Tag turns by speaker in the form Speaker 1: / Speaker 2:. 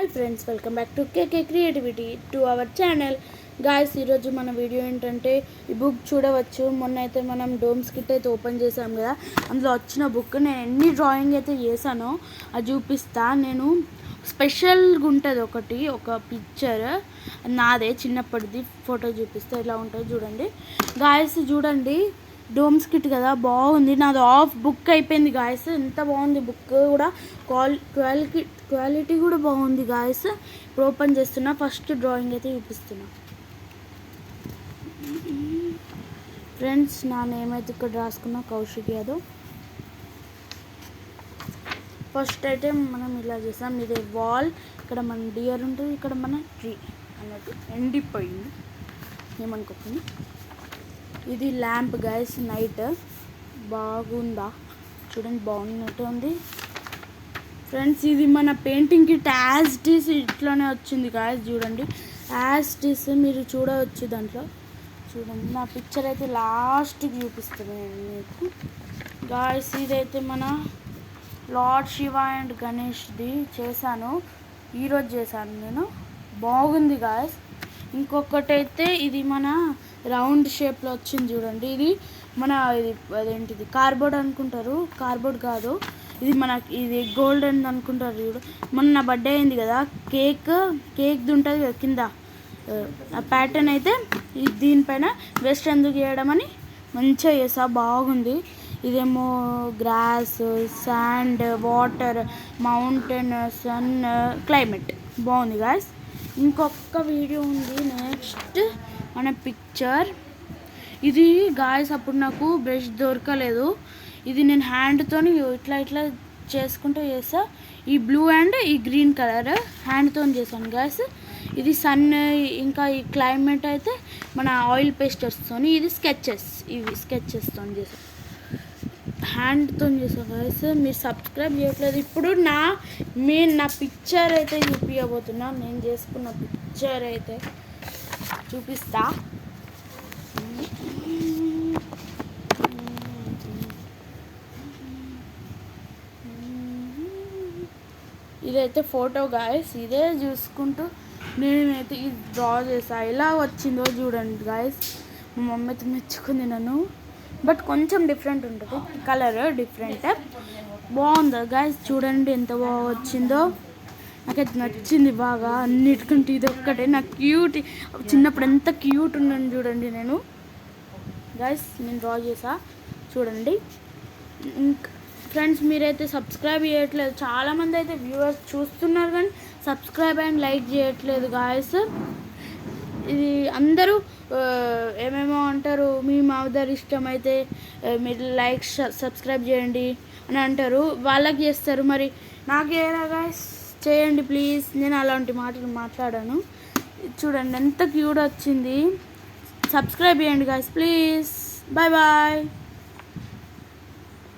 Speaker 1: Hi friends, welcome back to KK creativity to our channel. Guys, ఈరోజు మన video ఏంటంటే ఈ బుక్ చూడవచ్చు. మొన్న అయితే మనం డోమ్స్ కిట్ అయితే ఓపెన్ చేసాం కదా, అందులో వచ్చిన బుక్ నేను ఎన్ని డ్రాయింగ్ అయితే చేశానో అది చూపిస్తా. నేను స్పెషల్గా ఉంటుంది ఒక పిక్చర్ నాదే చిన్నప్పటిది ఫోటో చూపిస్తే ఎలా ఉంటుందో చూడండి. గాయస్ చూడండి, డోమ్స్ కిట్ కదా, బాగుంది. నాది ఆఫ్ బుక్ అయిపోయింది గాయస్. ఎంత బాగుంది బుక్ కూడా, క్వాలిటీ కూడా బాగుంది గాయస్. ఇప్పుడు ఓపెన్ చేస్తున్నా, ఫస్ట్ డ్రాయింగ్ అయితే చూపిస్తున్నా. ఫ్రెండ్స్, నా నేమ్ అయితే ఇక్కడ రాసుకున్నా, కౌశిక్ యాదవ్. ఫస్ట్ అయితే మనం ఇలా చేసాం, ఇదే వాల్, ఇక్కడ మన డియర్ ఉంటుంది, ఇక్కడ మన ట్రీ అన్నట్టు ఎండిపోయింది, ఏమనుకోకుండా. ఇది ల్యాంప్ గైస్, నైట్ బాగుందా చూడండి, బాగున్నట్టు ఉంది. ఫ్రెండ్స్, ఇది మన painting kit as it is ఇట్లానే వచ్చింది గాయస్. చూడండి, యాజ్ ఇట్ ఈస్ మీరు చూడవచ్చు దాంట్లో. చూడండి, నా పిక్చర్ అయితే లాస్ట్కి చూపిస్తుంది నేను మీకు గాయస్. ఇదైతే మన లార్డ్ శివ అండ్ గణేష్ది చేశాను, ఈరోజు చేశాను నేను. బాగుంది గాయస్. ఇంకొకటైతే ఇది మన రౌండ్ షేప్లో వచ్చింది చూడండి. ఇది మన అదేంటిది కార్బోర్డ్ అనుకుంటారు, కార్బోర్డ్ కాదు ఇది, ఇది గోల్డెన్ అనుకుంటారు చూడు. మొన్న నా బర్త్డే అయింది కదా, కేక్ది ఉంటుంది కదా కింద, ఆ ప్యాటర్న్ అయితే దీనిపైన వేస్ట్ ఎందుకు చేయడం అని మంచిగా చేసా, బాగుంది. ఇదేమో grass, sand, water, mountain, sun, climate బాగుంది గాయస్. ఇంకొక వీడియో ఉంది నెక్స్ట్ మన పిక్చర్. ఇది గాయస్, అప్పుడు నాకు బ్రష్ దొరకలేదు, ఇది నేను హ్యాండ్తో ఇట్లా చేసుకుంటూ చేసా. ఈ బ్లూ అండ్ ఈ గ్రీన్ కలర్ హ్యాండ్తో చేశాను గాయస్. ఇది సన్, ఇంకా ఈ క్లైమేట్ అయితే మన ఆయిల్ పేస్టర్స్తో, ఇది స్కెచెస్, ఇవి స్కెచెస్తో చేశాను, హ్యాండ్తో చేసాను గాయస్. మీరు సబ్స్క్రైబ్ చేయట్లేదు. ఇప్పుడు నా పిక్చర్ అయితే చూపించబోతున్నా, నేను చేసుకున్న పిక్చర్ అయితే చూపిస్తా. ఇదైతే ఫోటో గాయస్. ఇదే చూసుకుంటూ నేనైతే ఇది డ్రా చేసా, ఎలా వచ్చిందో చూడండి గాయస్. మా మమ్మీ అయితే మెచ్చుకుంది నన్ను, బట్ కొంచెం డిఫరెంట్ ఉంటుంది, కలర్ డిఫరెంట్. బాగుంది గాయస్, చూడండి ఎంత బాగా వచ్చిందో. నాకైతే నచ్చింది బాగా, అన్నిటికంటే ఇది ఒక్కటే నాకు క్యూట్. చిన్నప్పుడు ఎంత క్యూట్ ఉన్నాను చూడండి నేను గాయస్. నేను డ్రా చేసా చూడండి. ఫ్రెండ్స్, మీరైతే సబ్స్క్రైబ్ చేయట్లేదు, చాలామంది అయితే వ్యూవర్స్ చూస్తున్నారు కానీ సబ్స్క్రైబ్ అండ్ లైక్ చేయట్లేదు గాయస్. ఇది అందరూ ఏమేమో అంటారు, మీ మాదర్ ఇష్టం అయితే మీరు లైక్ సబ్స్క్రైబ్ చేయండి అని అంటారు, వాళ్ళకి చేస్తారు, మరి నాకు చేయరా గాయస్, చేయండి ప్లీజ్. నేను అలాంటి మాటలు మాట్లాడాను. చూడండి ఎంత క్యూట్ వచ్చింది. సబ్స్క్రైబ్ చేయండి గాయస్ ప్లీజ్. Bye bye.